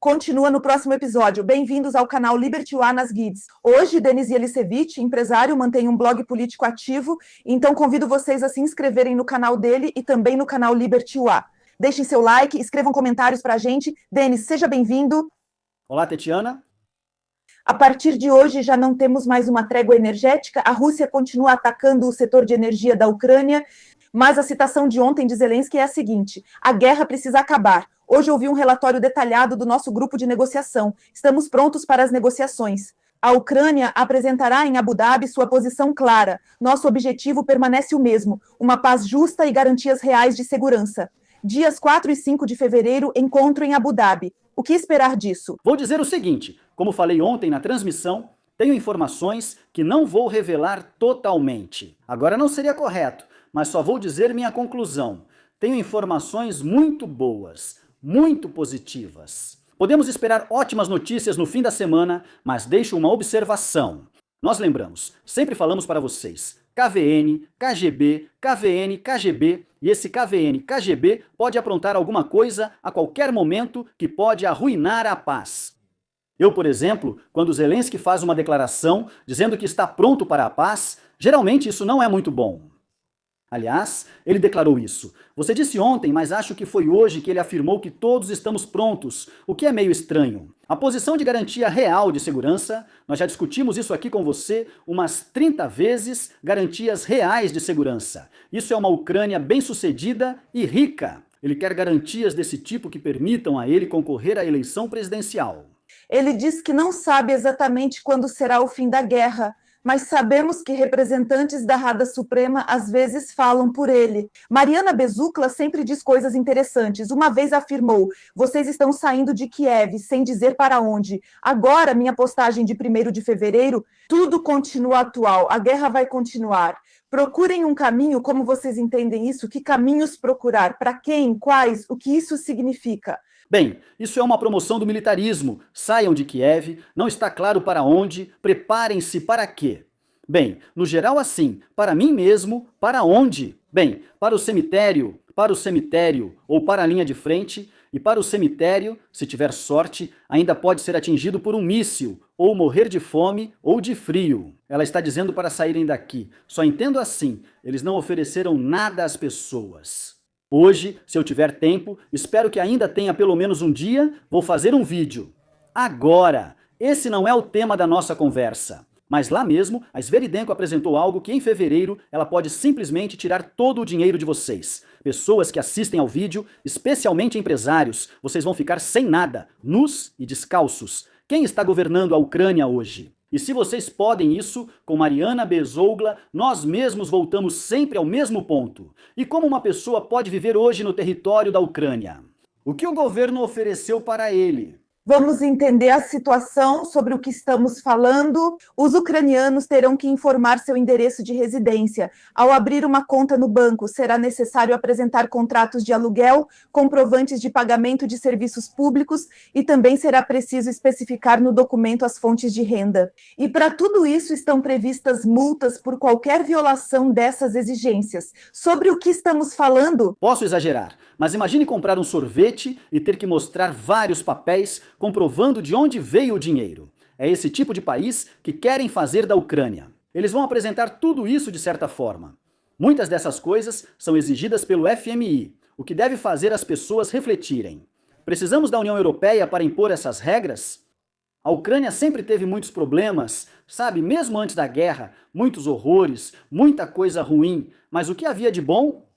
continua no próximo episódio. Bem-vindos ao canal Liberty UA nas Guides. Hoje, Denis Jelisevich, empresário, mantém um blog político ativo, então convido vocês a se inscreverem no canal dele e também no canal Liberty UA. Deixem seu like, escrevam comentários para a gente. Denis, seja bem-vindo. Olá, Tetiana. A partir de hoje já não temos mais uma trégua energética, a Rússia continua atacando o setor de energia da Ucrânia, mas a citação de ontem de Zelensky é a seguinte: a guerra precisa acabar. Hoje ouvi um relatório detalhado do nosso grupo de negociação. Estamos prontos para as negociações. A Ucrânia apresentará em Abu Dhabi sua posição clara. Nosso objetivo permanece o mesmo: uma paz justa e garantias reais de segurança. Dias 4 e 5 de fevereiro, encontro em Abu Dhabi. O que esperar disso? Vou dizer o seguinte, como falei ontem na transmissão, tenho informações que não vou revelar totalmente. Agora não seria correto, mas só vou dizer minha conclusão. Tenho informações muito boas, muito positivas. Podemos esperar ótimas notícias no fim da semana, mas deixo uma observação. Nós lembramos, sempre falamos para vocês, KVN, KGB, KVN, KGB, e esse KVN, KGB pode aprontar alguma coisa a qualquer momento que pode arruinar a paz. Eu, por exemplo, quando Zelensky faz uma declaração dizendo que está pronto para a paz, geralmente isso não é muito bom. Aliás, ele declarou isso. Você disse ontem, mas acho que foi hoje que ele afirmou que todos estamos prontos, o que é meio estranho. A posição de garantia real de segurança, nós já discutimos isso aqui com você umas 30 vezes, garantias reais de segurança. Isso é uma Ucrânia bem-sucedida e rica. Ele quer garantias desse tipo que permitam a ele concorrer à eleição presidencial. Ele diz que não sabe exatamente quando será o fim da guerra, mas sabemos que representantes da Rada Suprema às vezes falam por ele. Mariana Bezukla sempre diz coisas interessantes. Uma vez afirmou: vocês estão saindo de Kiev sem dizer para onde. Agora, minha postagem de 1º de fevereiro, tudo continua atual, a guerra vai continuar. Procurem um caminho, como vocês entendem isso? Que caminhos procurar? Para quem? Quais? O que isso significa? Bem, isso é uma promoção do militarismo. Saiam de Kiev, não está claro para onde, preparem-se para quê? Bem, no geral assim, para mim mesmo, para onde? Bem, para o cemitério, ou para a linha de frente, e para o cemitério, se tiver sorte, ainda pode ser atingido por um míssil, ou morrer de fome ou de frio. Ela está dizendo para saírem daqui. Só entendo assim, eles não ofereceram nada às pessoas. Hoje, se eu tiver tempo, espero que ainda tenha pelo menos um dia, vou fazer um vídeo. Agora, esse não é o tema da nossa conversa. Mas lá mesmo, a Sveridenko apresentou algo que em fevereiro ela pode simplesmente tirar todo o dinheiro de vocês. Pessoas que assistem ao vídeo, especialmente empresários, vocês vão ficar sem nada, nus e descalços. Quem está governando a Ucrânia hoje? E se vocês podem isso, com Mariana Bezukla, nós mesmos voltamos sempre ao mesmo ponto. E como uma pessoa pode viver hoje no território da Ucrânia? O que o governo ofereceu para ele? Vamos entender a situação sobre o que estamos falando. Os ucranianos terão que informar seu endereço de residência. Ao abrir uma conta no banco, será necessário apresentar contratos de aluguel, comprovantes de pagamento de serviços públicos e também será preciso especificar no documento as fontes de renda. E para tudo isso estão previstas multas por qualquer violação dessas exigências. Sobre o que estamos falando? Posso exagerar, mas imagine comprar um sorvete e ter que mostrar vários papéis comprovando de onde veio o dinheiro. É esse tipo de país que querem fazer da Ucrânia. Eles vão apresentar tudo isso de certa forma. Muitas dessas coisas são exigidas pelo FMI, o que deve fazer as pessoas refletirem. Precisamos da União Europeia para impor essas regras? A Ucrânia sempre teve muitos problemas, sabe, mesmo antes da guerra, muitos horrores, muita coisa ruim, mas o que havia de bom?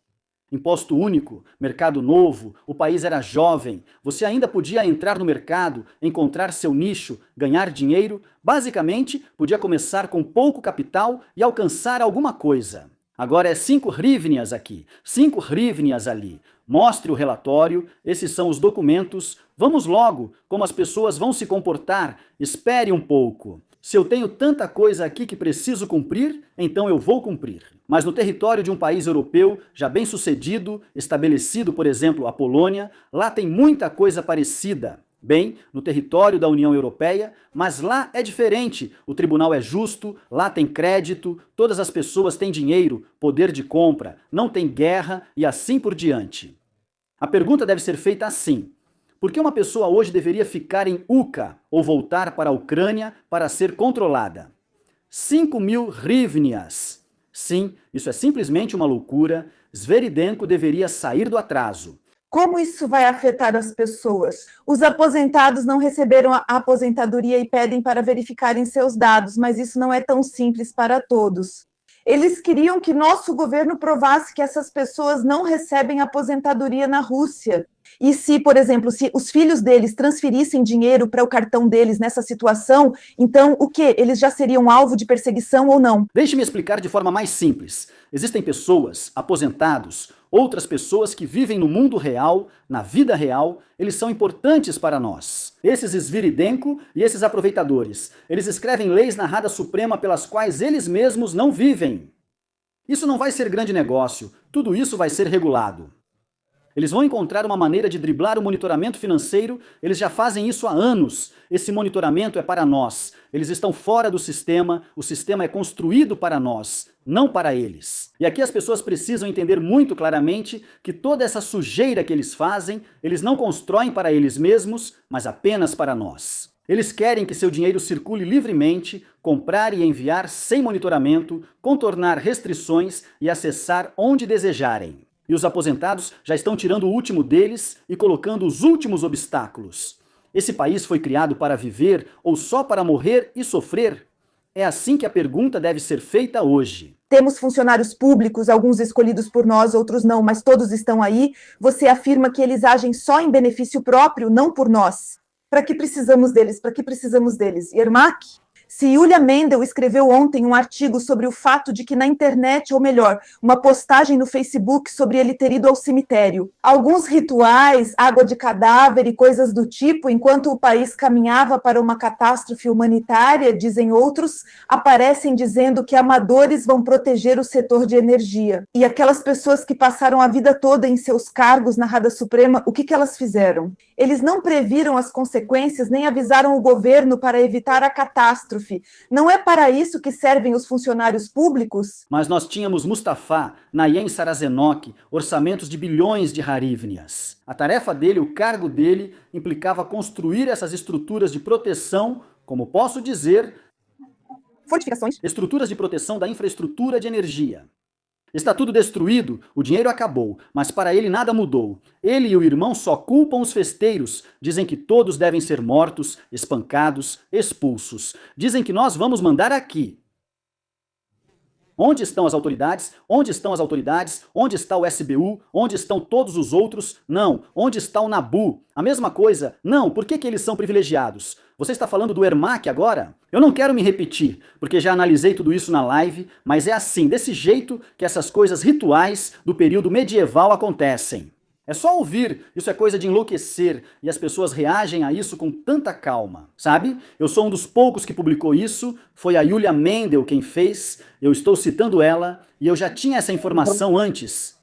Imposto único, mercado novo, o país era jovem, você ainda podia entrar no mercado, encontrar seu nicho, ganhar dinheiro, basicamente podia começar com pouco capital e alcançar alguma coisa. Agora é 5 hryvnias aqui, 5 hryvnias ali. Mostre o relatório, esses são os documentos, vamos logo, como as pessoas vão se comportar, espere um pouco. Se eu tenho tanta coisa aqui que preciso cumprir, então eu vou cumprir. Mas no território de um país europeu, já bem sucedido, estabelecido, por exemplo, a Polônia, lá tem muita coisa parecida. Bem, no território da União Europeia, mas lá é diferente. O tribunal é justo, lá tem crédito, todas as pessoas têm dinheiro, poder de compra, não tem guerra e assim por diante. A pergunta deve ser feita assim: Por que uma pessoa hoje deveria ficar em Uca ou voltar para a Ucrânia para ser controlada? 5.000 hryvnias. Sim, isso é simplesmente uma loucura. Sviridenko deveria sair do atraso. Como isso vai afetar as pessoas? Os aposentados não receberam a aposentadoria e pedem para verificarem seus dados, mas isso não é tão simples para todos. Eles queriam que nosso governo provasse que essas pessoas não recebem aposentadoria na Rússia. E se, por exemplo, se os filhos deles transferissem dinheiro para o cartão deles nessa situação, então o quê? Eles já seriam alvo de perseguição ou não? Deixe-me explicar de forma mais simples. Existem pessoas, aposentados, outras pessoas que vivem no mundo real, na vida real, eles são importantes para nós. Esses Sviridenko e esses aproveitadores, eles escrevem leis na Rada Suprema pelas quais eles mesmos não vivem. Isso não vai ser grande negócio, tudo isso vai ser regulado. Eles vão encontrar uma maneira de driblar o monitoramento financeiro, eles já fazem isso há anos. Esse monitoramento é para nós. Eles estão fora do sistema, o sistema é construído para nós, não para eles. E aqui as pessoas precisam entender muito claramente que toda essa sujeira que eles fazem, eles não constroem para eles mesmos, mas apenas para nós. Eles querem que seu dinheiro circule livremente, comprar e enviar sem monitoramento, contornar restrições e acessar onde desejarem. E os aposentados já estão tirando o último deles e colocando os últimos obstáculos. Esse país foi criado para viver ou só para morrer e sofrer? É assim que a pergunta deve ser feita hoje. Temos funcionários públicos, alguns escolhidos por nós, outros não, mas todos estão aí. Você afirma que eles agem só em benefício próprio, não por nós. Para que precisamos deles? Para que precisamos deles? Yermak? Se Yulia Mendel escreveu ontem um artigo sobre o fato de que na internet, ou melhor, uma postagem no Facebook sobre ele ter ido ao cemitério. Alguns rituais, água de cadáver e coisas do tipo, enquanto o país caminhava para uma catástrofe humanitária, dizem outros, aparecem dizendo que amadores vão proteger o setor de energia. E aquelas pessoas que passaram a vida toda em seus cargos na Rada Suprema, o que elas fizeram? Eles não previram as consequências, nem avisaram o governo para evitar a catástrofe. Não é para isso que servem os funcionários públicos? Mas nós tínhamos Mustafa, Nayen Sarazenok, orçamentos de bilhões de hryvnias. A tarefa dele, o cargo dele, implicava construir essas estruturas de proteção, como posso dizer, fortificações, estruturas de proteção da infraestrutura de energia. Está tudo destruído, o dinheiro acabou, mas para ele nada mudou. Ele e o irmão só culpam os festeiros, dizem que todos devem ser mortos, espancados, expulsos. Dizem que nós vamos mandar aqui. Onde estão as autoridades? Onde estão as autoridades? Onde está o SBU? Onde estão todos os outros? Não. Onde está o Nabu? A mesma coisa. Não. Por que eles são privilegiados? Você está falando do Yermak agora? Eu não quero me repetir, porque já analisei tudo isso na live, mas é assim, desse jeito que essas coisas rituais do período medieval acontecem. É só ouvir, isso é coisa de enlouquecer, e as pessoas reagem a isso com tanta calma, sabe? Eu sou um dos poucos que publicou isso, foi a Yulia Mendel quem fez, eu estou citando ela, e eu já tinha essa informação antes.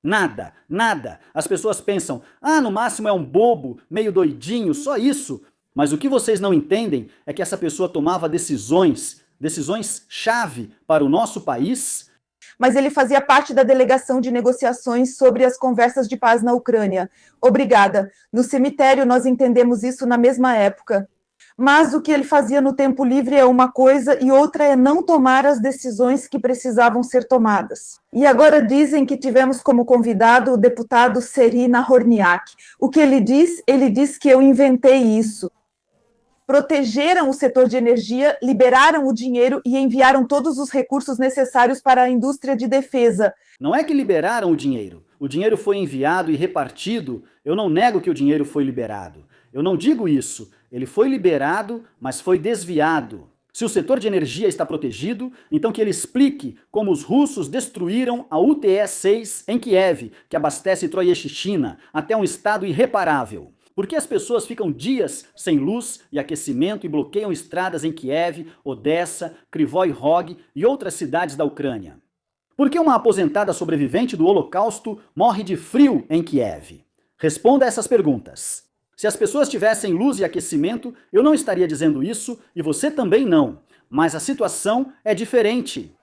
Nada, nada. As pessoas pensam, no máximo é um bobo, meio doidinho, só isso. Mas o que vocês não entendem é que essa pessoa tomava decisões-chave para o nosso país. Mas ele fazia parte da delegação de negociações sobre as conversas de paz na Ucrânia. Obrigada. No cemitério nós entendemos isso na mesma época. Mas o que ele fazia no tempo livre é uma coisa e outra é não tomar as decisões que precisavam ser tomadas. E agora dizem que tivemos como convidado o deputado Seri Nahorniak. O que ele diz? Ele diz que eu inventei isso. Protegeram o setor de energia, liberaram o dinheiro e enviaram todos os recursos necessários para a indústria de defesa. Não é que liberaram o dinheiro foi enviado e repartido, eu não nego que o dinheiro foi liberado. Eu não digo isso, ele foi liberado, mas foi desviado. Se o setor de energia está protegido, então que ele explique como os russos destruíram a UTE-6 em Kiev, que abastece Troyeshchina, até um estado irreparável. Por que as pessoas ficam dias sem luz e aquecimento e bloqueiam estradas em Kiev, Odessa, Kryvyi Rog e outras cidades da Ucrânia? Por que uma aposentada sobrevivente do Holocausto morre de frio em Kiev? Responda a essas perguntas. Se as pessoas tivessem luz e aquecimento, eu não estaria dizendo isso e você também não. Mas a situação é diferente.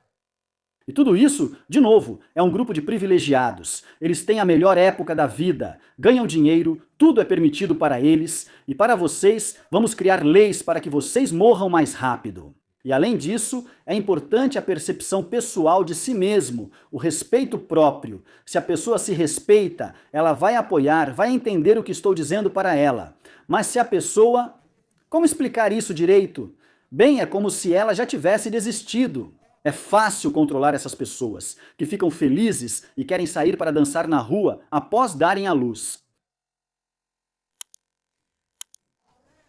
E tudo isso, de novo, é um grupo de privilegiados. Eles têm a melhor época da vida, ganham dinheiro, tudo é permitido para eles, e para vocês, vamos criar leis para que vocês morram mais rápido. E além disso, é importante a percepção pessoal de si mesmo, o respeito próprio. Se a pessoa se respeita, ela vai apoiar, vai entender o que estou dizendo para ela. Mas se a pessoa... Como explicar isso direito? Bem, é como se ela já tivesse desistido. É fácil controlar essas pessoas, que ficam felizes e querem sair para dançar na rua após darem à luz.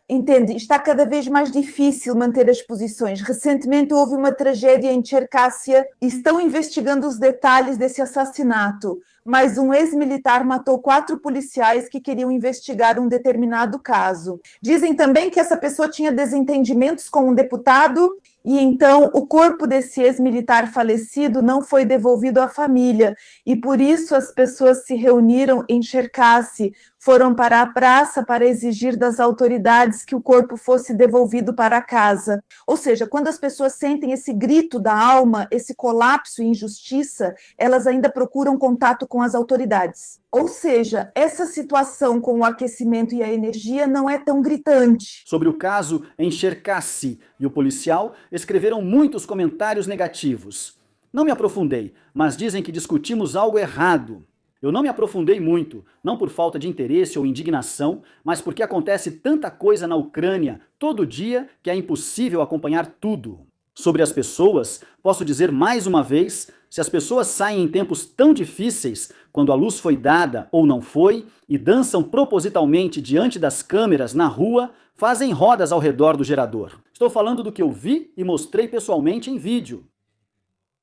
Entende? Está cada vez mais difícil manter as posições. Recentemente houve uma tragédia em Cherkassia e estão investigando os detalhes desse assassinato, mas um ex-militar matou 4 policiais que queriam investigar um determinado caso. Dizem também que essa pessoa tinha desentendimentos com um deputado e então o corpo desse ex-militar falecido não foi devolvido à família e por isso as pessoas se reuniram em Cherkassia, foram para a praça para exigir das autoridades que o corpo fosse devolvido para casa. Ou seja, quando as pessoas sentem esse grito da alma, esse colapso e injustiça, elas ainda procuram contato com as autoridades. Ou seja, essa situação com o aquecimento e a energia não é tão gritante. Sobre o caso em Cherkassia e o policial, escreveram muitos comentários negativos. Não me aprofundei, mas dizem que discutimos algo errado. Eu não me aprofundei muito, não por falta de interesse ou indignação, mas porque acontece tanta coisa na Ucrânia todo dia que é impossível acompanhar tudo. Sobre as pessoas, posso dizer mais uma vez, se as pessoas saem em tempos tão difíceis, quando a luz foi dada ou não foi, e dançam propositalmente diante das câmeras na rua, fazem rodas ao redor do gerador. Estou falando do que eu vi e mostrei pessoalmente em vídeo.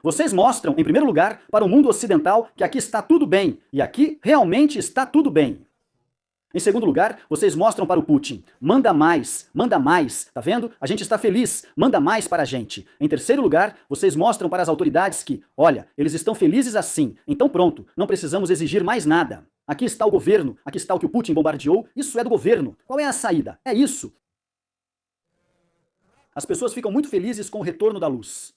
Vocês mostram, em primeiro lugar, para o mundo ocidental que aqui está tudo bem, e aqui realmente está tudo bem. Em segundo lugar, vocês mostram para o Putin, manda mais, tá vendo? A gente está feliz, manda mais para a gente. Em terceiro lugar, vocês mostram para as autoridades que, olha, eles estão felizes assim, então pronto, não precisamos exigir mais nada. Aqui está o governo, aqui está o que o Putin bombardeou, isso é do governo. Qual é a saída? É isso. As pessoas ficam muito felizes com o retorno da luz.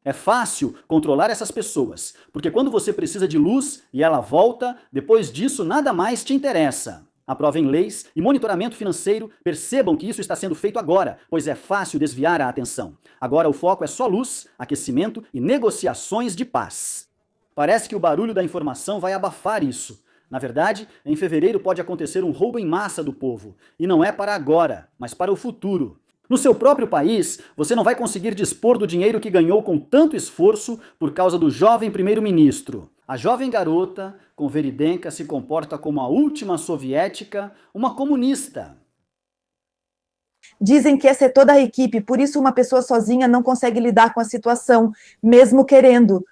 É fácil controlar essas pessoas, porque quando você precisa de luz e ela volta, depois disso nada mais te interessa. Aprovem leis e monitoramento financeiro, percebam que isso está sendo feito agora, pois é fácil desviar a atenção. Agora o foco é só luz, aquecimento e negociações de paz. Parece que o barulho da informação vai abafar isso. Na verdade, em fevereiro pode acontecer um roubo em massa do povo, e não é para agora, mas para o futuro. No seu próprio país, você não vai conseguir dispor do dinheiro que ganhou com tanto esforço por causa do jovem primeiro-ministro. A jovem garota, com Veridenka, se comporta como a última soviética, uma comunista. Dizem que essa é toda a equipe, por isso uma pessoa sozinha não consegue lidar com a situação, mesmo querendo.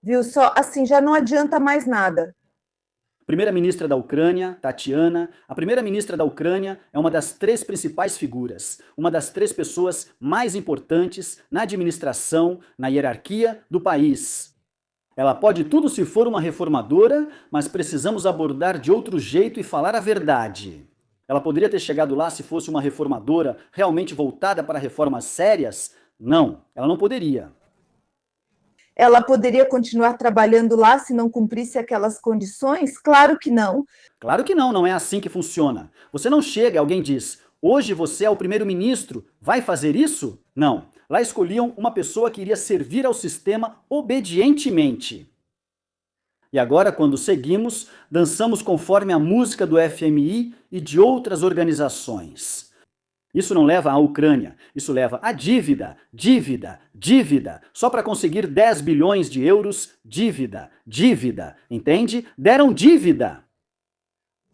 Viu só? Assim, já não adianta mais nada. Primeira-ministra da Ucrânia, Tatiana, a primeira-ministra da Ucrânia é uma das 3 principais figuras, uma das 3 pessoas mais importantes na administração, na hierarquia do país. Ela pode tudo se for uma reformadora, mas precisamos abordar de outro jeito e falar a verdade. Ela poderia ter chegado lá se fosse uma reformadora realmente voltada para reformas sérias? Não, ela não poderia. Ela poderia continuar trabalhando lá se não cumprisse aquelas condições? Claro que não. Claro que não, não é assim que funciona. Você não chega e alguém diz, hoje você é o primeiro-ministro, vai fazer isso? Não. Lá escolhiam uma pessoa que iria servir ao sistema obedientemente. E agora, quando seguimos, dançamos conforme a música do FMI e de outras organizações. Isso não leva à Ucrânia, isso leva à dívida, dívida, dívida. Só para conseguir 10 bilhões de euros, dívida, dívida. Entende? Deram dívida.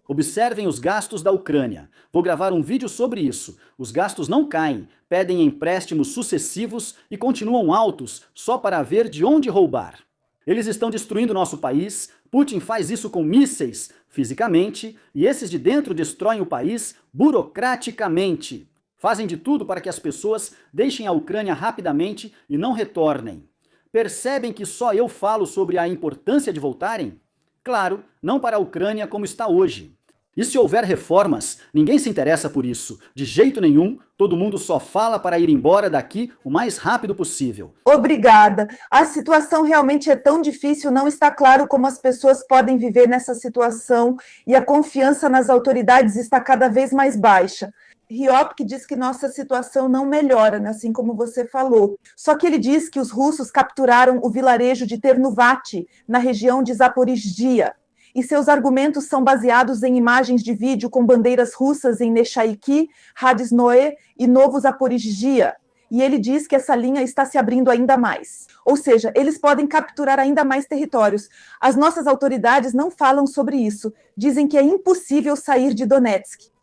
Observem os gastos da Ucrânia. Vou gravar um vídeo sobre isso. Os gastos não caem, pedem empréstimos sucessivos e continuam altos só para ver de onde roubar. Eles estão destruindo nosso país, Putin faz isso com mísseis, fisicamente, e esses de dentro destroem o país burocraticamente. Fazem de tudo para que as pessoas deixem a Ucrânia rapidamente e não retornem. Percebem que só eu falo sobre a importância de voltarem? Claro, não para a Ucrânia como está hoje. E se houver reformas, ninguém se interessa por isso. De jeito nenhum, todo mundo só fala para ir embora daqui o mais rápido possível. Obrigada. A situação realmente é tão difícil, não está claro como as pessoas podem viver nessa situação e a confiança nas autoridades está cada vez mais baixa. Ryopk diz que nossa situação não melhora, né, assim como você falou. Só que ele diz que os russos capturaram o vilarejo de Ternuvati, na região de Zaporizhia, e seus argumentos são baseados em imagens de vídeo com bandeiras russas em Nechaiki, Radisnoe e Novo Zaporizhia. E ele diz que essa linha está se abrindo ainda mais. Ou seja, eles podem capturar ainda mais territórios. As nossas autoridades não falam sobre isso. Dizem que é impossível sair de Donetsk.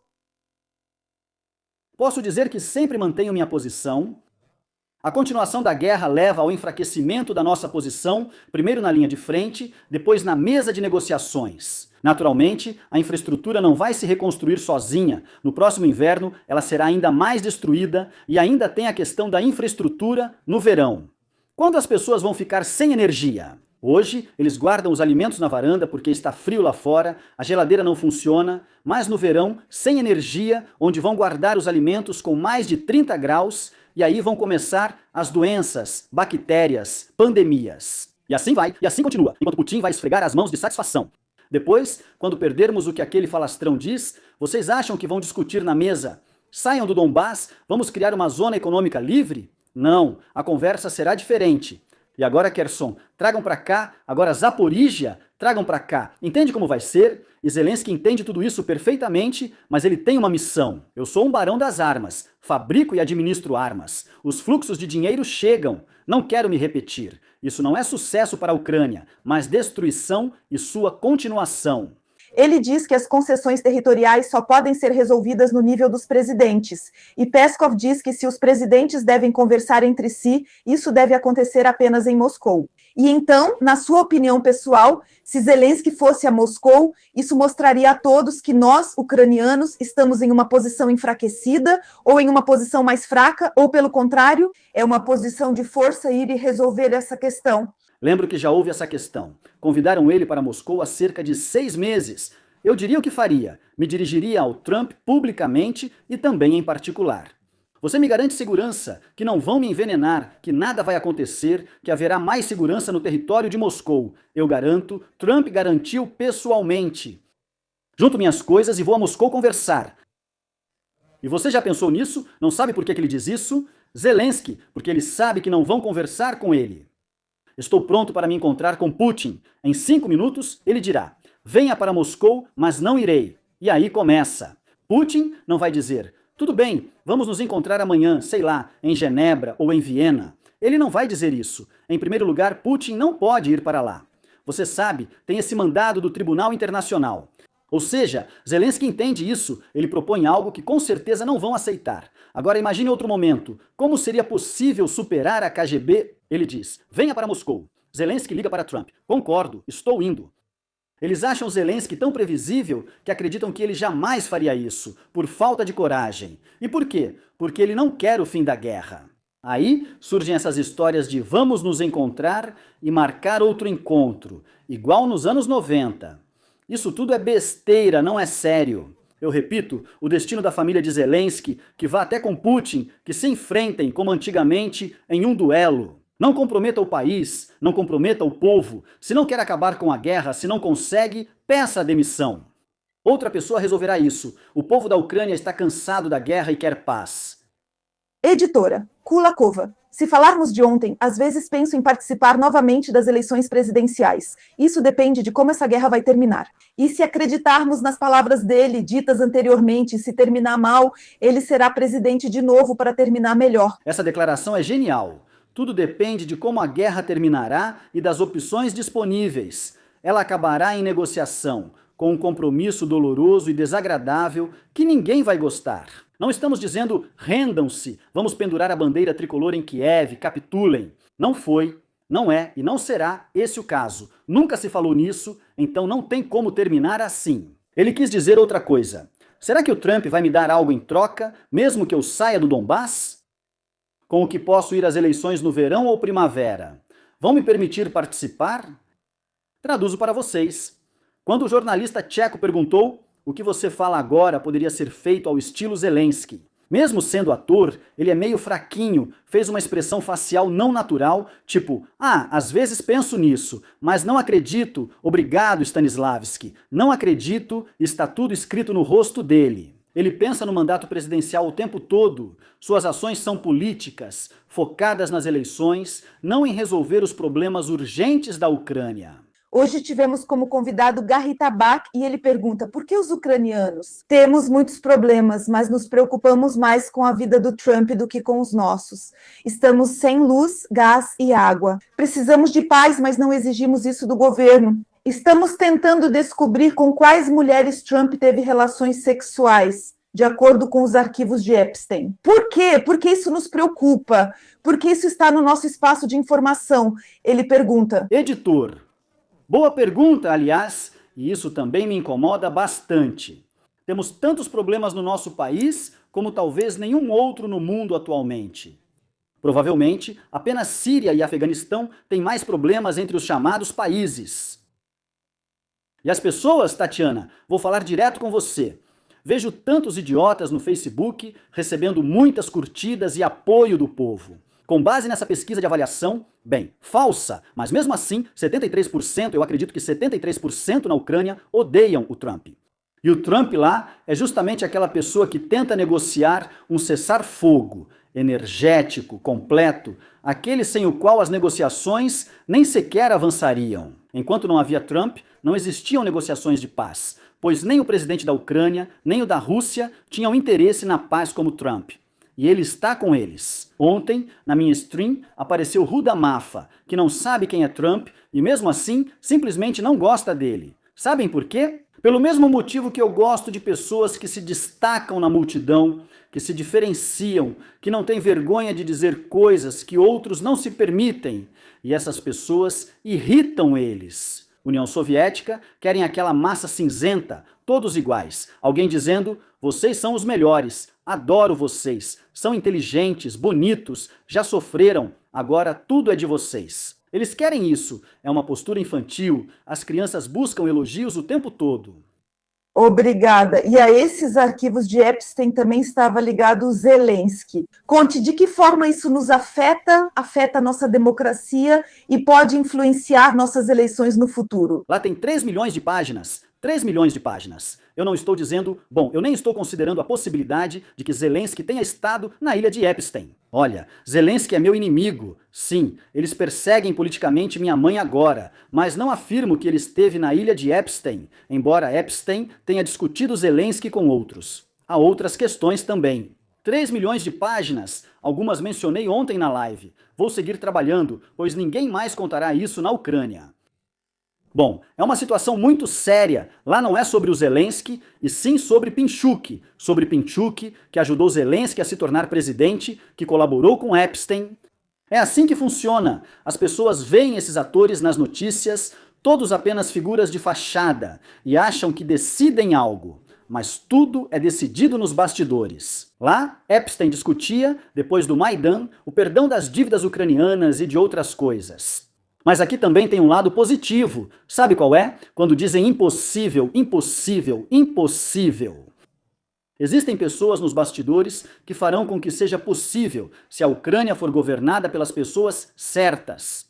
Posso dizer que sempre mantenho minha posição. A continuação da guerra leva ao enfraquecimento da nossa posição, primeiro na linha de frente, depois na mesa de negociações. Naturalmente, a infraestrutura não vai se reconstruir sozinha. No próximo inverno, ela será ainda mais destruída e ainda tem a questão da infraestrutura no verão. Quando as pessoas vão ficar sem energia? Hoje, eles guardam os alimentos na varanda porque está frio lá fora, a geladeira não funciona, mas no verão, sem energia, onde vão guardar os alimentos com mais de 30 graus, e aí vão começar as doenças, bactérias, pandemias. E assim vai, e assim continua, enquanto Putin vai esfregar as mãos de satisfação. Depois, quando perdermos o que aquele falastrão diz, vocês acham que vão discutir na mesa? Saiam do Donbass, vamos criar uma zona econômica livre? Não, a conversa será diferente. E agora, Kherson, tragam para cá, agora Zaporizhia, tragam para cá. Entende como vai ser? E Zelensky entende tudo isso perfeitamente, mas ele tem uma missão. Eu sou um barão das armas, fabrico e administro armas. Os fluxos de dinheiro chegam. Não quero me repetir. Isso não é sucesso para a Ucrânia, mas destruição e sua continuação. Ele diz que as concessões territoriais só podem ser resolvidas no nível dos presidentes. E Peskov diz que se os presidentes devem conversar entre si, isso deve acontecer apenas em Moscou. E então, na sua opinião pessoal, se Zelensky fosse a Moscou, isso mostraria a todos que nós, ucranianos, estamos em uma posição enfraquecida, ou em uma posição mais fraca, ou pelo contrário, é uma posição de força ir e resolver essa questão. Lembro que já houve essa questão. Convidaram ele para Moscou há cerca de 6 meses. Eu diria o que faria. Me dirigiria ao Trump publicamente e também em particular. Você me garante segurança, que não vão me envenenar, que nada vai acontecer, que haverá mais segurança no território de Moscou. Eu garanto, Trump garantiu pessoalmente. Junto minhas coisas e vou a Moscou conversar. E você já pensou nisso? Não sabe por que ele diz isso? Zelensky, porque ele sabe que não vão conversar com ele. Estou pronto para me encontrar com Putin. Em 5 minutos, ele dirá, venha para Moscou, mas não irei. E aí começa. Putin não vai dizer, tudo bem, vamos nos encontrar amanhã, sei lá, em Genebra ou em Viena. Ele não vai dizer isso. Em primeiro lugar, Putin não pode ir para lá. Você sabe, tem esse mandado do Tribunal Internacional. Ou seja, Zelensky entende isso, ele propõe algo que com certeza não vão aceitar. Agora imagine outro momento. Como seria possível superar a KGB? Ele diz, venha para Moscou. Zelensky liga para Trump. Concordo, estou indo. Eles acham Zelensky tão previsível que acreditam que ele jamais faria isso, por falta de coragem. E por quê? Porque ele não quer o fim da guerra. Aí surgem essas histórias de vamos nos encontrar e marcar outro encontro, igual nos anos 90. Isso tudo é besteira, não é sério. Eu repito, o destino da família de Zelensky, que vá até com Putin, que se enfrentem como antigamente em um duelo. Não comprometa o país, não comprometa o povo. Se não quer acabar com a guerra, se não consegue, peça a demissão. Outra pessoa resolverá isso. O povo da Ucrânia está cansado da guerra e quer paz. Editora, Kulakova. Se falarmos de ontem, às vezes penso em participar novamente das eleições presidenciais. Isso depende de como essa guerra vai terminar. E se acreditarmos nas palavras dele, ditas anteriormente, se terminar mal, ele será presidente de novo para terminar melhor. Essa declaração é genial. Tudo depende de como a guerra terminará e das opções disponíveis. Ela acabará em negociação, com um compromisso doloroso e desagradável que ninguém vai gostar. Não estamos dizendo rendam-se, vamos pendurar a bandeira tricolor em Kiev, capitulem. Não foi, não é e não será esse o caso. Nunca se falou nisso, então não tem como terminar assim. Ele quis dizer outra coisa. Será que o Trump vai me dar algo em troca, mesmo que eu saia do Donbass? Com o que posso ir às eleições no verão ou primavera? Vão me permitir participar? Traduzo para vocês. Quando o jornalista tcheco perguntou, O que você fala agora poderia ser feito ao estilo Zelensky. Mesmo sendo ator, ele é meio fraquinho, fez uma expressão facial não natural, tipo, às vezes penso nisso, mas não acredito, obrigado Stanislavski, não acredito, está tudo escrito no rosto dele. Ele pensa no mandato presidencial o tempo todo, suas ações são políticas, focadas nas eleições, não em resolver os problemas urgentes da Ucrânia. Hoje tivemos como convidado Garry Tabak e ele pergunta: por que os ucranianos? Temos muitos problemas, mas nos preocupamos mais com a vida do Trump do que com os nossos. Estamos sem luz, gás e água. Precisamos de paz, mas não exigimos isso do governo. Estamos tentando descobrir com quais mulheres Trump teve relações sexuais, de acordo com os arquivos de Epstein. Por quê? Porque isso nos preocupa. Porque isso está no nosso espaço de informação. Ele pergunta. Editor. Boa pergunta, aliás, e isso também me incomoda bastante. Temos tantos problemas no nosso país como talvez nenhum outro no mundo atualmente. Provavelmente, apenas Síria e Afeganistão têm mais problemas entre os chamados países. E as pessoas, Tatiana, vou falar direto com você. Vejo tantos idiotas no Facebook recebendo muitas curtidas e apoio do povo. Com base nessa pesquisa de avaliação, falsa, mas mesmo assim, 73%, eu acredito que 73% na Ucrânia odeiam o Trump. E o Trump lá é justamente aquela pessoa que tenta negociar um cessar-fogo energético, completo, aquele sem o qual as negociações nem sequer avançariam. Enquanto não havia Trump, não existiam negociações de paz, pois nem o presidente da Ucrânia, nem o da Rússia tinham interesse na paz como Trump. E ele está com eles. Ontem, na minha stream, apareceu Ruda Mafa, que não sabe quem é Trump e mesmo assim simplesmente não gosta dele. Sabem por quê? Pelo mesmo motivo que eu gosto de pessoas que se destacam na multidão, que se diferenciam, que não têm vergonha de dizer coisas que outros não se permitem. E essas pessoas irritam eles. União Soviética querem aquela massa cinzenta, todos iguais. Alguém dizendo, vocês são os melhores, adoro vocês, são inteligentes, bonitos, já sofreram, agora tudo é de vocês. Eles querem isso, é uma postura infantil, as crianças buscam elogios o tempo todo. Obrigada. E a esses arquivos de Epstein também estava ligado o Zelensky. Conte de que forma isso nos afeta a nossa democracia e pode influenciar nossas eleições no futuro. Lá tem 3 milhões de páginas. 3 milhões de páginas. Eu não estou dizendo, eu nem estou considerando a possibilidade de que Zelensky tenha estado na ilha de Epstein. Olha, Zelensky é meu inimigo. Sim, eles perseguem politicamente minha mãe agora, mas não afirmo que ele esteve na ilha de Epstein, embora Epstein tenha discutido Zelensky com outros. Há outras questões também. 3 milhões de páginas, algumas mencionei ontem na live. Vou seguir trabalhando, pois ninguém mais contará isso na Ucrânia. Bom, é uma situação muito séria. Lá não é sobre o Zelensky, e sim sobre Pinchuk, que ajudou Zelensky a se tornar presidente, que colaborou com Epstein. É assim que funciona. As pessoas veem esses atores nas notícias, todos apenas figuras de fachada, e acham que decidem algo. Mas tudo é decidido nos bastidores. Lá, Epstein discutia, depois do Maidan, o perdão das dívidas ucranianas e de outras coisas. Mas aqui também tem um lado positivo. Sabe qual é? Quando dizem impossível, impossível, impossível. Existem pessoas nos bastidores que farão com que seja possível se a Ucrânia for governada pelas pessoas certas.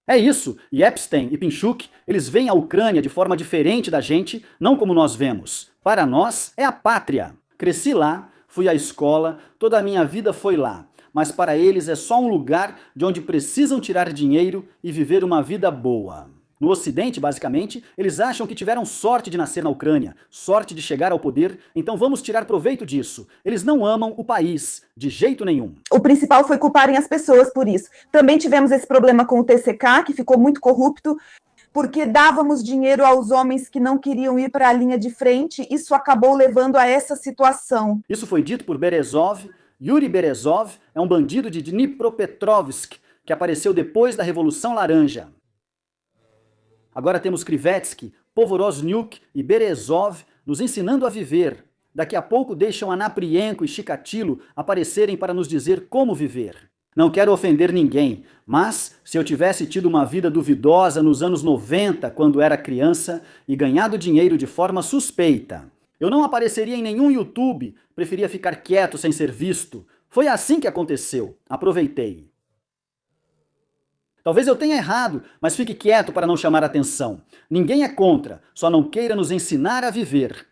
É isso, e Epstein e Pinchuk, eles veem a Ucrânia de forma diferente da gente, não como nós vemos. Para nós, é a pátria. Cresci lá, fui à escola, toda a minha vida foi lá. Mas para eles é só um lugar de onde precisam tirar dinheiro e viver uma vida boa. No Ocidente, basicamente, eles acham que tiveram sorte de nascer na Ucrânia, sorte de chegar ao poder, então vamos tirar proveito disso. Eles não amam o país, de jeito nenhum. O principal foi culparem as pessoas por isso. Também tivemos esse problema com o TCK, que ficou muito corrupto, porque dávamos dinheiro aos homens que não queriam ir para a linha de frente, isso acabou levando a essa situação. Isso foi dito por Berezov. Yuri Berezov é um bandido de Dnipropetrovsk que apareceu depois da Revolução Laranja. Agora temos Krivetsky, Povoroznyuk e Berezov nos ensinando a viver. Daqui a pouco deixam Anaprienko e Chikatilo aparecerem para nos dizer como viver. Não quero ofender ninguém, mas se eu tivesse tido uma vida duvidosa nos anos 90, quando era criança, e ganhado dinheiro de forma suspeita, Eu não apareceria em nenhum YouTube, preferia ficar quieto sem ser visto. Foi assim que aconteceu. Aproveitei. Talvez eu tenha errado, mas fique quieto para não chamar atenção. Ninguém é contra, só não queira nos ensinar a viver.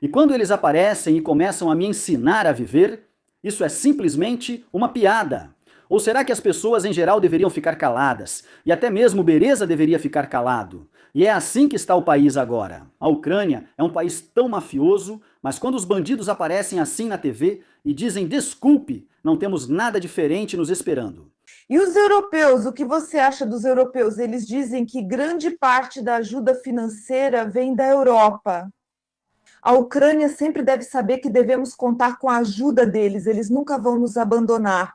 E quando eles aparecem e começam a me ensinar a viver, isso é simplesmente uma piada. Ou será que as pessoas em geral deveriam ficar caladas? E até mesmo Bereza deveria ficar calado? E é assim que está o país agora. A Ucrânia é um país tão mafioso, mas quando os bandidos aparecem assim na TV e dizem desculpe, não temos nada diferente nos esperando. E os europeus, o que você acha dos europeus? Eles dizem que grande parte da ajuda financeira vem da Europa. A Ucrânia sempre deve saber que devemos contar com a ajuda deles, eles nunca vão nos abandonar.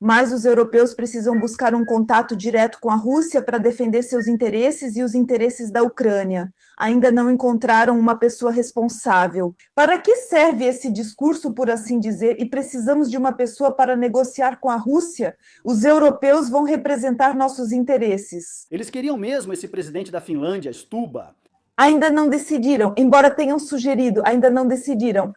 Mas os europeus precisam buscar um contato direto com a Rússia para defender seus interesses e os interesses da Ucrânia. Ainda não encontraram uma pessoa responsável. Para que serve esse discurso, por assim dizer, e precisamos de uma pessoa para negociar com a Rússia? Os europeus vão representar nossos interesses. Eles queriam mesmo esse presidente da Finlândia, Stuba. Ainda não decidiram, embora tenham sugerido, ainda não decidiram.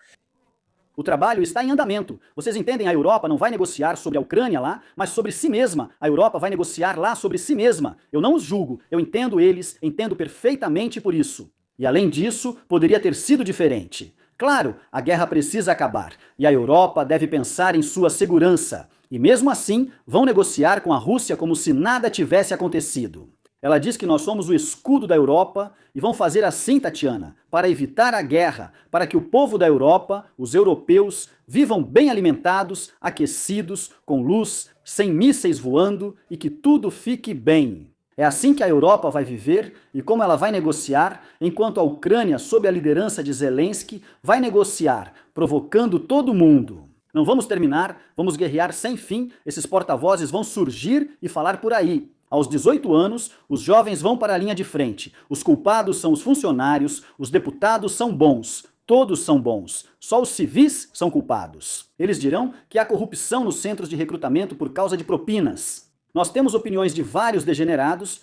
O trabalho está em andamento. Vocês entendem? A Europa não vai negociar sobre a Ucrânia lá, mas sobre si mesma. A Europa vai negociar lá sobre si mesma. Eu não os julgo, eu entendo eles, entendo perfeitamente por isso. E além disso, poderia ter sido diferente. Claro, a guerra precisa acabar, e a Europa deve pensar em sua segurança. E mesmo assim, vão negociar com a Rússia como se nada tivesse acontecido. Ela diz que nós somos o escudo da Europa e vão fazer assim, Tatiana, para evitar a guerra, para que o povo da Europa, os europeus, vivam bem alimentados, aquecidos, com luz, sem mísseis voando e que tudo fique bem. É assim que a Europa vai viver e como ela vai negociar, enquanto a Ucrânia, sob a liderança de Zelensky, vai negociar, provocando todo mundo. Não vamos terminar, vamos guerrear sem fim, esses porta-vozes vão surgir e falar por aí. Aos 18 anos, os jovens vão para a linha de frente. Os culpados são os funcionários, os deputados são bons. Todos são bons. Só os civis são culpados. Eles dirão que há corrupção nos centros de recrutamento por causa de propinas. Nós temos opiniões de vários degenerados,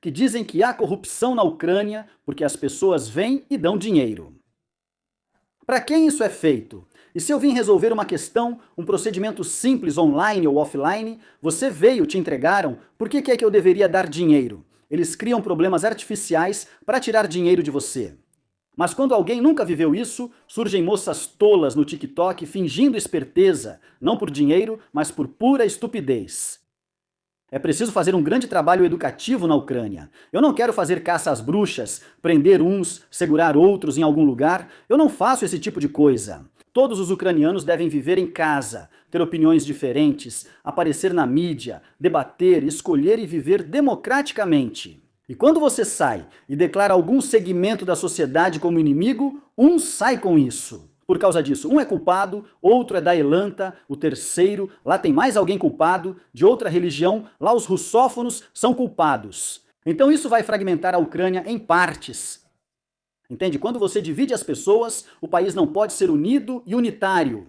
que dizem que há corrupção na Ucrânia porque as pessoas vêm e dão dinheiro. Para quem isso é feito? E se eu vim resolver uma questão, um procedimento simples online ou offline, você veio, te entregaram, por que é que eu deveria dar dinheiro? Eles criam problemas artificiais para tirar dinheiro de você. Mas quando alguém nunca viveu isso, surgem moças tolas no TikTok fingindo esperteza, não por dinheiro, mas por pura estupidez. É preciso fazer um grande trabalho educativo na Ucrânia. Eu não quero fazer caça às bruxas, prender uns, segurar outros em algum lugar. Eu não faço esse tipo de coisa. Todos os ucranianos devem viver em casa, ter opiniões diferentes, aparecer na mídia, debater, escolher e viver democraticamente. E quando você sai e declara algum segmento da sociedade como inimigo, um sai com isso. Por causa disso, um é culpado, outro é da Elanta, o terceiro, lá tem mais alguém culpado, de outra religião, lá os russófonos são culpados. Então isso vai fragmentar a Ucrânia em partes. Entende? Quando você divide as pessoas, o país não pode ser unido e unitário.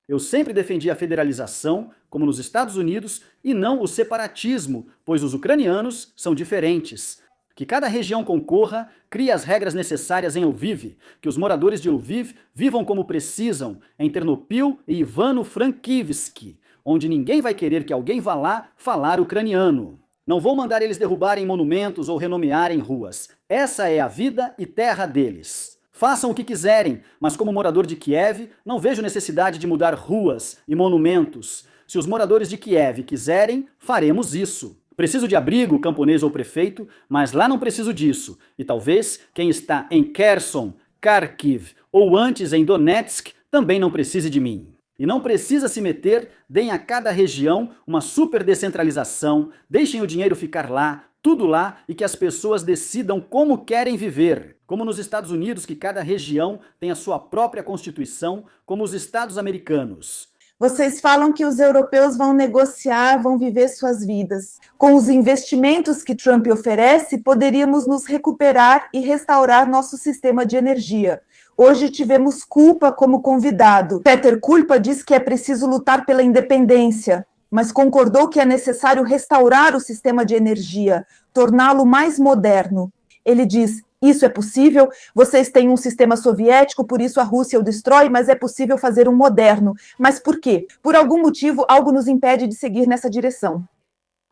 Eu sempre defendi a federalização, como nos Estados Unidos, e não o separatismo, pois os ucranianos são diferentes. Que cada região concorra, crie as regras necessárias em Lviv, que os moradores de Lviv vivam como precisam, em Ternopil e Ivano-Frankivsk, onde ninguém vai querer que alguém vá lá falar ucraniano. Não vou mandar eles derrubarem monumentos ou renomearem ruas. Essa é a vida e terra deles. Façam o que quiserem, mas como morador de Kiev, não vejo necessidade de mudar ruas e monumentos. Se os moradores de Kiev quiserem, faremos isso. Preciso de abrigo, camponês ou prefeito, mas lá não preciso disso. E talvez quem está em Kherson, Kharkiv ou antes em Donetsk também não precise de mim. E não precisa se meter, deem a cada região uma super descentralização, deixem o dinheiro ficar lá, tudo lá, e que as pessoas decidam como querem viver. Como nos Estados Unidos, que cada região tem a sua própria constituição, como os estados americanos. Vocês falam que os europeus vão negociar, vão viver suas vidas. Com os investimentos que Trump oferece, poderíamos nos recuperar e restaurar nosso sistema de energia. Hoje tivemos Kulpa como convidado. Peter Kulpa diz que é preciso lutar pela independência, mas concordou que é necessário restaurar o sistema de energia, torná-lo mais moderno. Ele diz, Isso é possível, vocês têm um sistema soviético, por isso a Rússia o destrói, mas é possível fazer um moderno. Mas por quê? Por algum motivo, algo nos impede de seguir nessa direção.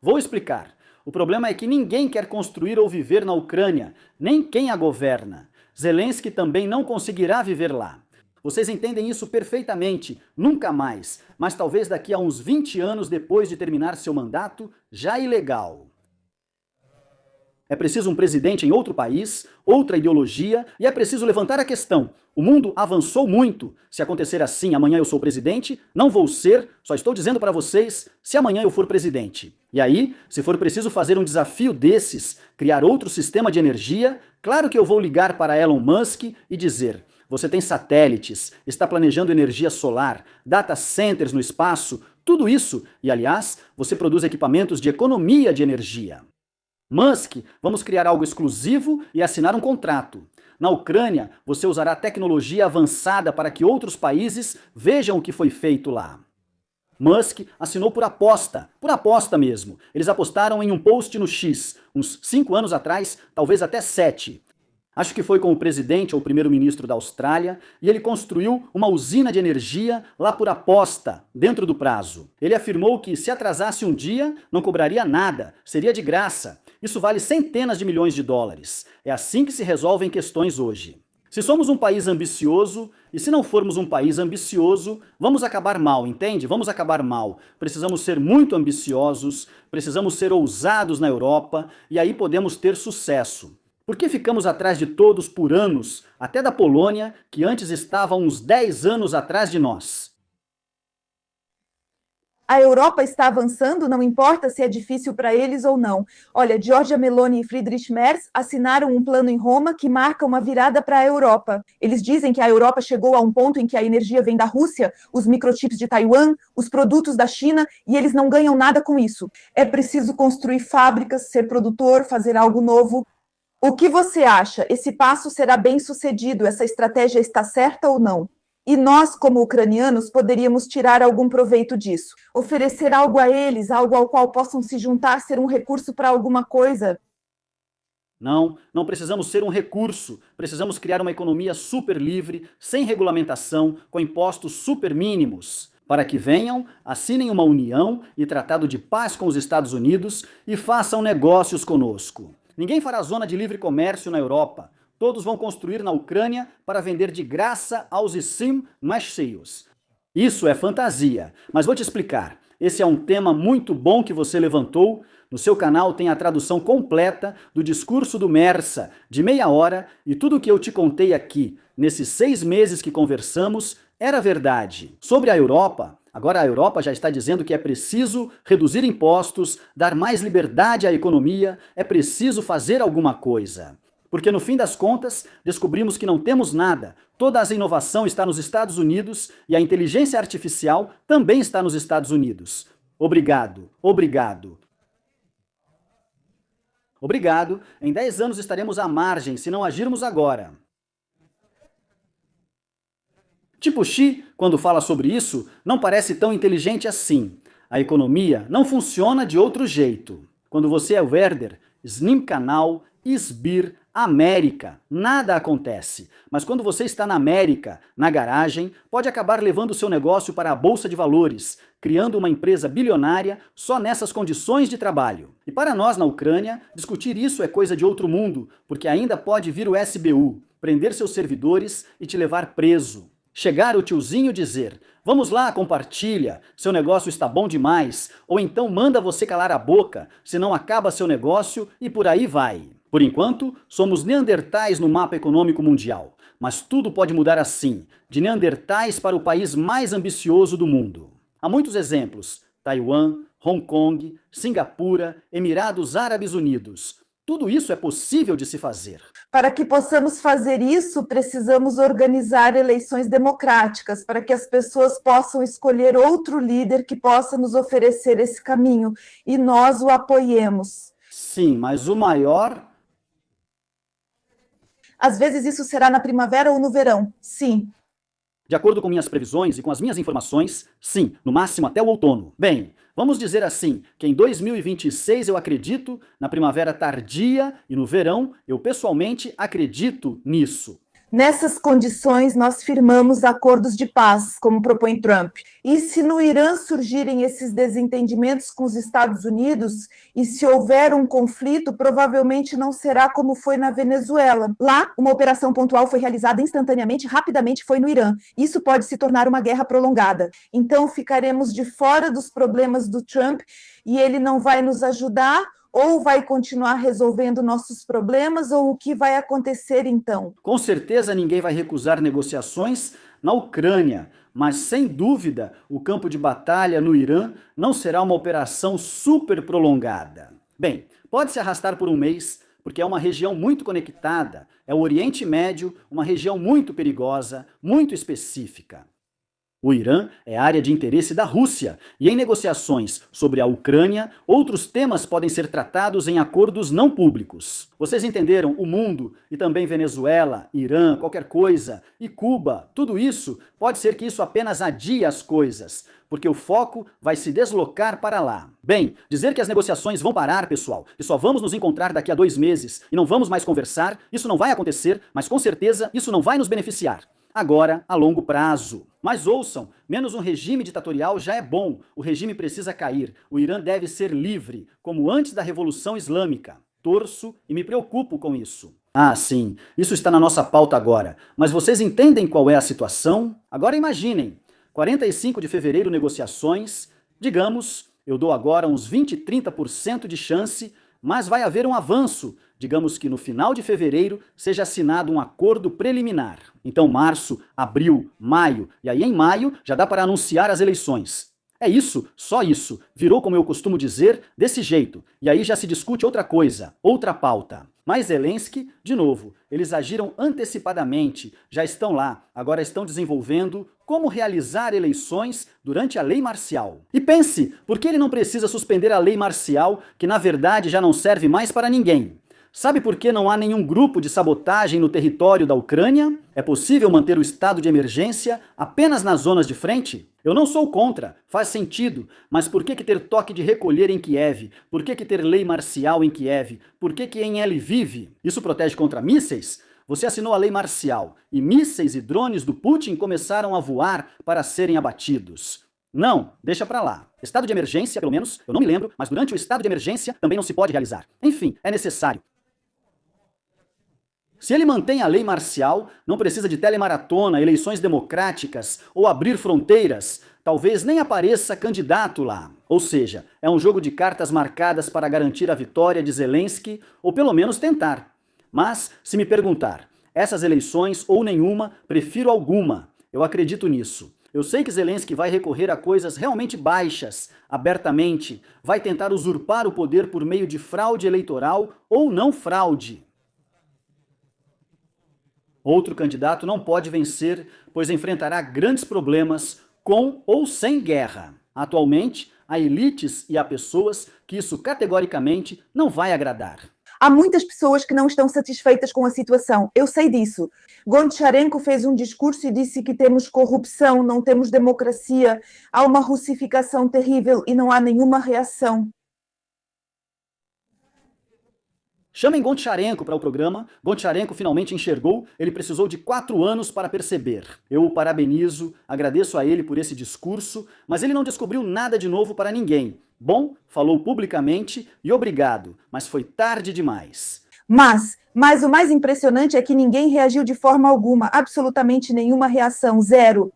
Vou explicar. O problema é que ninguém quer construir ou viver na Ucrânia, nem quem a governa. Zelensky também não conseguirá viver lá. Vocês entendem isso perfeitamente, nunca mais, mas talvez daqui a uns 20 anos depois de terminar seu mandato, já ilegal. É preciso um presidente em outro país, outra ideologia, e é preciso levantar a questão. O mundo avançou muito. Se acontecer assim, amanhã eu sou presidente, não vou ser, só estou dizendo para vocês, se amanhã eu for presidente. E aí, se for preciso fazer um desafio desses, criar outro sistema de energia, claro que eu vou ligar para Elon Musk e dizer: você tem satélites, está planejando energia solar, data centers no espaço, tudo isso, e aliás, você produz equipamentos de economia de energia. Musk, vamos criar algo exclusivo e assinar um contrato. Na Ucrânia, você usará tecnologia avançada para que outros países vejam o que foi feito lá. Musk assinou por aposta mesmo. Eles apostaram em um post no X, uns 5 anos atrás, talvez até 7. Acho que foi com o presidente ou o primeiro-ministro da Austrália, e ele construiu uma usina de energia lá por aposta, dentro do prazo. Ele afirmou que se atrasasse um dia, não cobraria nada, seria de graça. Isso vale centenas de milhões de dólares. É assim que se resolvem questões hoje. Se somos um país ambicioso, e se não formos um país ambicioso, vamos acabar mal, entende? Vamos acabar mal. Precisamos ser muito ambiciosos, precisamos ser ousados na Europa, e aí podemos ter sucesso. Por que ficamos atrás de todos por anos, até da Polônia, que antes estava uns 10 anos atrás de nós? A Europa está avançando, não importa se é difícil para eles ou não. Olha, Giorgia Meloni e Friedrich Merz assinaram um plano em Roma que marca uma virada para a Europa. Eles dizem que a Europa chegou a um ponto em que a energia vem da Rússia, os microchips de Taiwan, os produtos da China, e eles não ganham nada com isso. É preciso construir fábricas, ser produtor, fazer algo novo. O que você acha? Esse passo será bem sucedido? Essa estratégia está certa ou não? E nós, como ucranianos, poderíamos tirar algum proveito disso. Oferecer algo a eles, algo ao qual possam se juntar, ser um recurso para alguma coisa. Não precisamos ser um recurso. Precisamos criar uma economia super livre, sem regulamentação, com impostos super mínimos. Para que venham, assinem uma união e tratado de paz com os Estados Unidos e façam negócios conosco. Ninguém fará zona de livre comércio na Europa. Todos vão construir na Ucrânia para vender de graça aos sim mais cheios. Isso é fantasia, mas vou te explicar. Esse é um tema muito bom que você levantou. No seu canal tem a tradução completa do discurso do Mersa, de meia hora, e tudo o que eu te contei aqui, nesses 6 meses que conversamos, era verdade. Sobre a Europa, agora a Europa já está dizendo que é preciso reduzir impostos, dar mais liberdade à economia, é preciso fazer alguma coisa. Porque no fim das contas, descobrimos que não temos nada. Toda a inovação está nos Estados Unidos e a inteligência artificial também está nos Estados Unidos. Obrigado, obrigado. Obrigado, em 10 anos estaremos à margem se não agirmos agora. Tipo Xi, quando fala sobre isso, não parece tão inteligente assim. A economia não funciona de outro jeito. Quando você é Werder, Snim Canal, Sbir, América, nada acontece. Mas quando você está na América, na garagem, pode acabar levando seu negócio para a Bolsa de Valores, criando uma empresa bilionária só nessas condições de trabalho. E para nós na Ucrânia, discutir isso é coisa de outro mundo, porque ainda pode vir o SBU, prender seus servidores e te levar preso. Chegar o tiozinho dizer: vamos lá, compartilha, seu negócio está bom demais, ou então manda você calar a boca, senão acaba seu negócio e por aí vai. Por enquanto, somos neandertais no mapa econômico mundial, mas tudo pode mudar assim, de neandertais para o país mais ambicioso do mundo. Há muitos exemplos: Taiwan, Hong Kong, Singapura, Emirados Árabes Unidos. Tudo isso é possível de se fazer. Para que possamos fazer isso, precisamos organizar eleições democráticas, para que as pessoas possam escolher outro líder que possa nos oferecer esse caminho, e nós o apoiemos. Sim, mas o maior... Às vezes isso será na primavera ou no verão, sim. De acordo com minhas previsões e com as minhas informações, sim, no máximo até o outono. Bem, vamos dizer assim, que em 2026 eu acredito, na primavera tardia e no verão, eu pessoalmente acredito nisso. Nessas condições, nós firmamos acordos de paz, como propõe Trump. E se no Irã surgirem esses desentendimentos com os Estados Unidos, e se houver um conflito, provavelmente não será como foi na Venezuela. Lá, uma operação pontual foi realizada instantaneamente, rapidamente foi no Irã. Isso pode se tornar uma guerra prolongada. Então, ficaremos de fora dos problemas do Trump e ele não vai nos ajudar, ou vai continuar resolvendo nossos problemas, ou o que vai acontecer então? Com certeza ninguém vai recusar negociações na Ucrânia, mas sem dúvida o campo de batalha no Irã não será uma operação super prolongada. Bem, pode se arrastar por um mês, porque é uma região muito conectada, é o Oriente Médio, uma região muito perigosa, muito específica. O Irã é área de interesse da Rússia, e em negociações sobre a Ucrânia, outros temas podem ser tratados em acordos não públicos. Vocês entenderam? O mundo, e também Venezuela, Irã, qualquer coisa, e Cuba, tudo isso, pode ser que isso apenas adie as coisas, porque o foco vai se deslocar para lá. Bem, dizer que as negociações vão parar, pessoal, que só vamos nos encontrar daqui a 2 meses e não vamos mais conversar, isso não vai acontecer, mas com certeza isso não vai nos beneficiar. Agora, a longo prazo. Mas ouçam, menos um regime ditatorial já é bom. O regime precisa cair. O Irã deve ser livre, como antes da Revolução Islâmica. Torço e me preocupo com isso. Ah, sim, isso está na nossa pauta agora. Mas vocês entendem qual é a situação? Agora imaginem, 45 de fevereiro negociações, digamos, eu dou agora uns 20, 30% de chance, mas vai haver um avanço. Digamos que no final de fevereiro seja assinado um acordo preliminar. Então março, abril, maio, e aí em maio já dá para anunciar as eleições. É isso, só isso. Virou, como eu costumo dizer, desse jeito. E aí já se discute outra coisa, outra pauta. Mas Zelensky, de novo, eles agiram antecipadamente, já estão lá, agora estão desenvolvendo como realizar eleições durante a lei marcial. E pense, por que ele não precisa suspender a lei marcial, que na verdade já não serve mais para ninguém? Sabe por que não há nenhum grupo de sabotagem no território da Ucrânia? É possível manter o estado de emergência apenas nas zonas de frente? Eu não sou contra, faz sentido, mas por que ter toque de recolher em Kiev? Por que ter lei marcial em Kiev? Por que em Lviv? Isso protege contra mísseis? Você assinou a lei marcial e mísseis e drones do Putin começaram a voar para serem abatidos. Não, deixa pra lá. Estado de emergência, pelo menos, eu não me lembro, mas durante o estado de emergência também não se pode realizar. Enfim, é necessário. Se ele mantém a lei marcial, não precisa de telemaratona, eleições democráticas ou abrir fronteiras, talvez nem apareça candidato lá. Ou seja, é um jogo de cartas marcadas para garantir a vitória de Zelensky, ou pelo menos tentar. Mas, se me perguntar, essas eleições ou nenhuma, prefiro alguma. Eu acredito nisso. Eu sei que Zelensky vai recorrer a coisas realmente baixas, abertamente, vai tentar usurpar o poder por meio de fraude eleitoral ou não fraude. Outro candidato não pode vencer, pois enfrentará grandes problemas com ou sem guerra. Atualmente, há elites e há pessoas que isso categoricamente não vai agradar. Há muitas pessoas que não estão satisfeitas com a situação, eu sei disso. Goncharenko fez um discurso e disse que temos corrupção, não temos democracia, há uma russificação terrível e não há nenhuma reação. Chamem Goncharenko para o programa. Goncharenko finalmente enxergou, ele precisou de 4 anos para perceber. Eu o parabenizo, agradeço a ele por esse discurso, mas ele não descobriu nada de novo para ninguém. Bom, falou publicamente e obrigado, mas foi tarde demais. Mas o mais impressionante é que ninguém reagiu de forma alguma, absolutamente nenhuma reação, zero.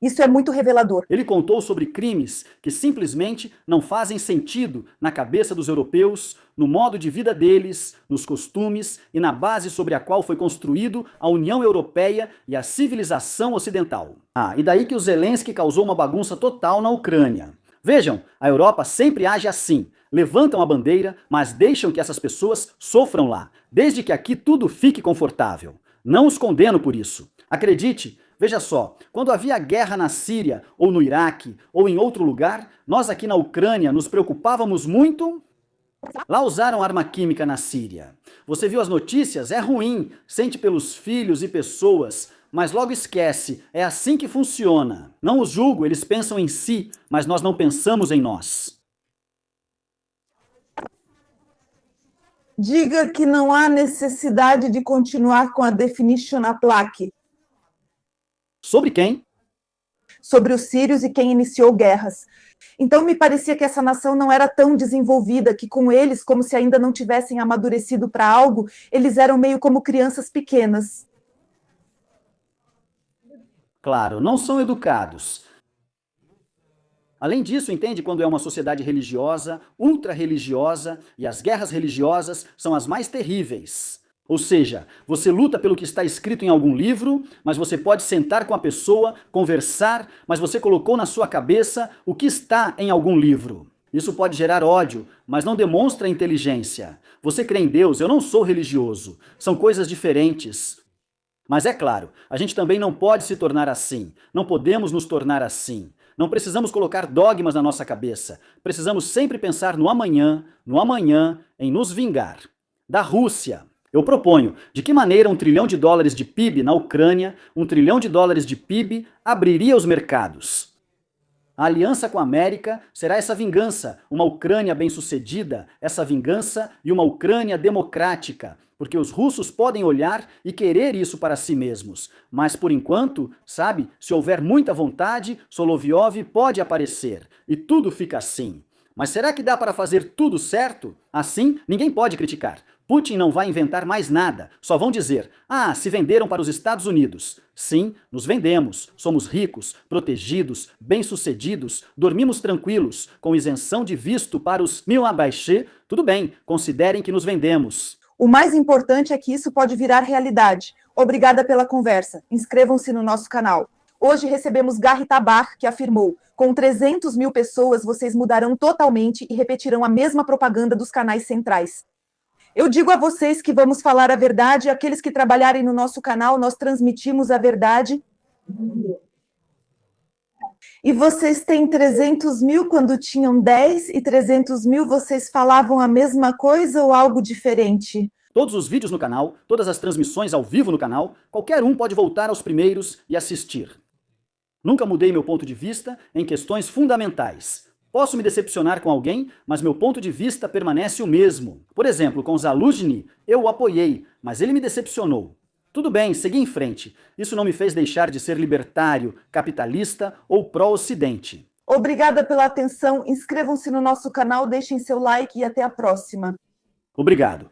Isso é muito revelador. Ele contou sobre crimes que simplesmente não fazem sentido na cabeça dos europeus, no modo de vida deles, nos costumes e na base sobre a qual foi construído a União Europeia e a civilização ocidental. Ah, e daí que o Zelensky causou uma bagunça total na Ucrânia. Vejam, a Europa sempre age assim. Levantam a bandeira, mas deixam que essas pessoas sofram lá, desde que aqui tudo fique confortável. Não os condeno por isso. Acredite, veja só, quando havia guerra na Síria, ou no Iraque, ou em outro lugar, nós aqui na Ucrânia nos preocupávamos muito. Lá usaram arma química na Síria. Você viu as notícias? É ruim, sente pelos filhos e pessoas, mas logo esquece. É assim que funciona. Não os julgo, eles pensam em si, mas nós não pensamos em nós. Diga que não há necessidade de continuar com a definition a plaque Sobre quem? sobre os sírios e quem iniciou guerras. Então me parecia que essa nação não era tão desenvolvida, que com eles, como se ainda não tivessem amadurecido para algo, eles eram meio como crianças pequenas. Claro, não são educados. Além disso, entende quando é uma sociedade religiosa, ultra-religiosa, e as guerras religiosas são as mais terríveis. Ou seja, você luta pelo que está escrito em algum livro, mas você pode sentar com a pessoa, conversar, mas você colocou na sua cabeça o que está em algum livro. Isso pode gerar ódio, mas não demonstra inteligência. Você crê em Deus, eu não sou religioso. São coisas diferentes. Mas é claro, a gente também não pode se tornar assim. Não podemos nos tornar assim. Não precisamos colocar dogmas na nossa cabeça. Precisamos sempre pensar no amanhã, em nos vingar. Da Rússia. Eu proponho, de que maneira $1 trilhão de PIB na Ucrânia, $1 trilhão de PIB abriria os mercados? A aliança com a América será essa vingança, uma Ucrânia bem-sucedida, essa vingança e uma Ucrânia democrática, porque os russos podem olhar e querer isso para si mesmos. Mas por enquanto, sabe, se houver muita vontade, Solovyov pode aparecer, e tudo fica assim. Mas será que dá para fazer tudo certo? Assim, ninguém pode criticar. Putin não vai inventar mais nada, só vão dizer, se venderam para os Estados Unidos. Sim, nos vendemos, somos ricos, protegidos, bem-sucedidos, dormimos tranquilos, com isenção de visto para os mil abaixê, tudo bem, considerem que nos vendemos. O mais importante é que isso pode virar realidade. Obrigada pela conversa. Inscrevam-se no nosso canal. Hoje recebemos Gary Tabar, que afirmou: com 300 mil pessoas, vocês mudarão totalmente e repetirão a mesma propaganda dos canais centrais. Eu digo a vocês que vamos falar a verdade, aqueles que trabalharem no nosso canal, nós transmitimos a verdade. E vocês têm 300 mil quando tinham 10 e 300 mil vocês falavam a mesma coisa ou algo diferente? Todos os vídeos no canal, todas as transmissões ao vivo no canal, qualquer um pode voltar aos primeiros e assistir. Nunca mudei meu ponto de vista em questões fundamentais. Posso me decepcionar com alguém, mas meu ponto de vista permanece o mesmo. Por exemplo, com Zaluzhny, eu o apoiei, mas ele me decepcionou. Tudo bem, segui em frente. Isso não me fez deixar de ser libertário, capitalista ou pró-Ocidente. Obrigada pela atenção, inscrevam-se no nosso canal, deixem seu like e até a próxima. Obrigado.